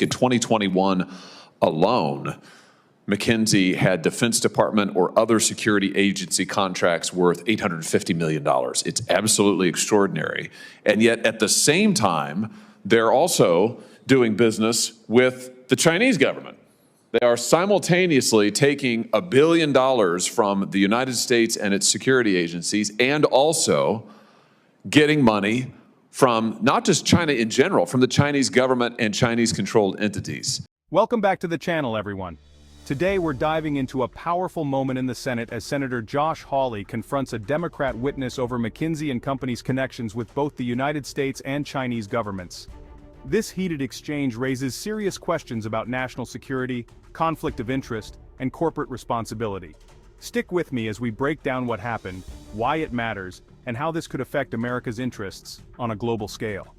In 2021 alone, McKinsey had Defense Department or other security agency contracts worth $850 million. It's absolutely extraordinary. And yet at the same time, they're also doing business with the Chinese government. They are simultaneously taking $1 billion from the United States and its security agencies and also getting money from not just China in general, from the Chinese government and Chinese-controlled entities. Welcome back to the channel, everyone. Today we're diving into a powerful moment in the Senate as Senator Josh Hawley confronts a Democrat witness over McKinsey and Company's connections with both the United States and Chinese governments. This heated exchange raises serious questions about national security, conflict of interest, and corporate responsibility. Stick with me as we break down what happened, why it matters, and how this could affect America's interests on a global scale.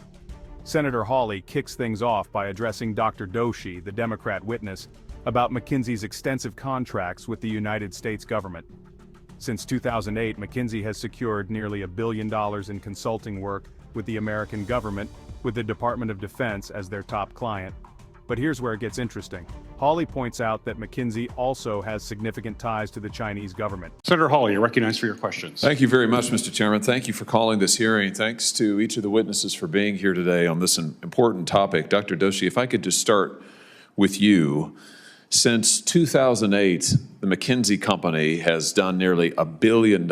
Senator Hawley kicks things off by addressing Dr. Doshi, the Democrat witness, about McKinsey's extensive contracts with the United States government. Since 2008, McKinsey has secured nearly $1 billion in consulting work with the American government, with the Department of Defense as their top client. But here's where it gets interesting. Hawley points out that McKinsey also has significant ties to the Chinese government. Senator Hawley, you're recognized for your questions. Thank you very much, Mr. Chairman. Thank you for calling this hearing. Thanks to each of the witnesses for being here today on this important topic. Dr. Doshi, if I could just start with you. Since 2008, the McKinsey Company has done nearly $1 billion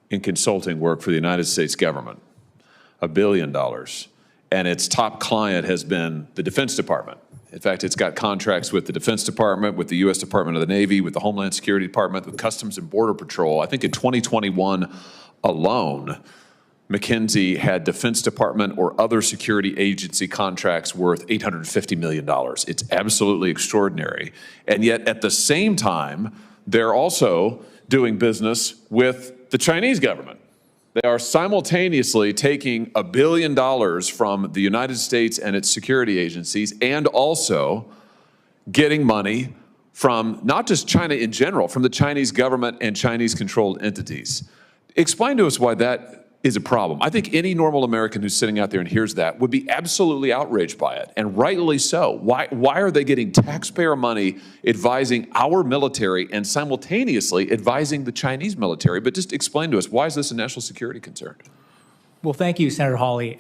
in consulting work for the United States government. $1 billion. And its top client has been the Defense Department. In fact, it's got contracts with the Defense Department, with the U.S. Department of the Navy, with the Homeland Security Department, with Customs and Border Patrol. I think in 2021 alone, McKinsey had Defense Department or other security agency contracts worth $850 million. It's absolutely extraordinary. And yet at the same time, they're also doing business with the Chinese government. They are simultaneously taking $1 billion from the United States and its security agencies and also getting money from not just China in general, from the Chinese government and Chinese-controlled entities. Explain to us why that is a problem. I think any normal American who's sitting out there and hears that would be absolutely outraged by it, and rightly so. Why are they getting taxpayer money advising our military and simultaneously advising the Chinese military? But just explain to us, why is this a national security concern? Well, thank you, Senator Hawley.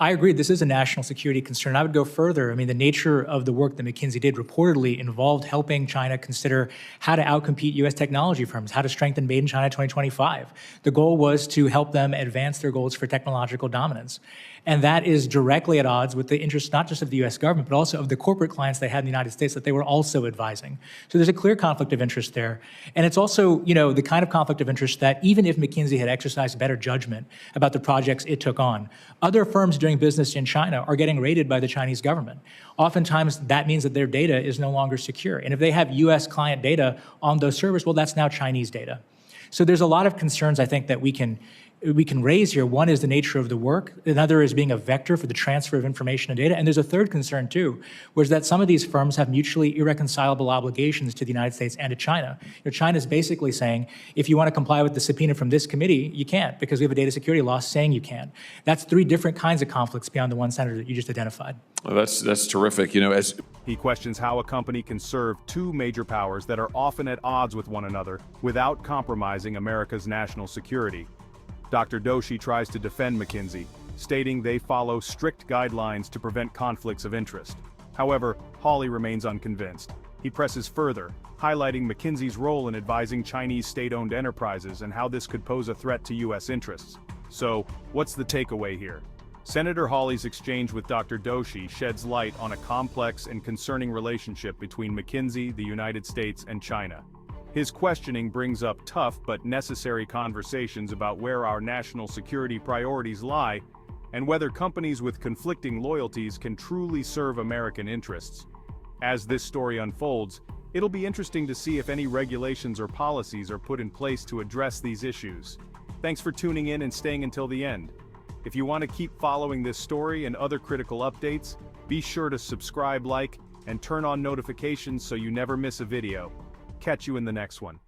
I agree this is a national security concern. I would go further. I mean, the nature of the work that McKinsey did reportedly involved helping China consider how to outcompete U.S. technology firms, how to strengthen Made in China 2025. The goal was to help them advance their goals for technological dominance. And that is directly at odds with the interests not just of the U.S. government, but also of the corporate clients they had in the United States that they were also advising. So there's a clear conflict of interest there. And it's also, the kind of conflict of interest that even if McKinsey had exercised better judgment about the projects it took on, other firms doing business in China are getting raided by the Chinese government. Oftentimes, that means that their data is no longer secure. And if they have U.S. client data on those servers, well, that's now Chinese data. So there's a lot of concerns, I think, that we can raise here. One is the nature of the work. Another is being a vector for the transfer of information and data. And there's a third concern, too, which is that some of these firms have mutually irreconcilable obligations to the United States and to China. China's basically saying, if you want to comply with the subpoena from this committee, you can't, because we have a data security law saying you can. That's three different kinds of conflicts beyond the one, Senator, that you just identified. Well, that's terrific. He questions how a company can serve two major powers that are often at odds with one another without compromising America's national security. Dr. Doshi tries to defend McKinsey, stating they follow strict guidelines to prevent conflicts of interest. However, Hawley remains unconvinced. He presses further, highlighting McKinsey's role in advising Chinese state-owned enterprises and how this could pose a threat to U.S. interests. So, what's the takeaway here? Senator Hawley's exchange with Dr. Doshi sheds light on a complex and concerning relationship between McKinsey, the United States, and China. His questioning brings up tough but necessary conversations about where our national security priorities lie and whether companies with conflicting loyalties can truly serve American interests. As this story unfolds, it'll be interesting to see if any regulations or policies are put in place to address these issues. Thanks for tuning in and staying until the end. If you want to keep following this story and other critical updates, be sure to subscribe, like, and turn on notifications so you never miss a video. Catch you in the next one.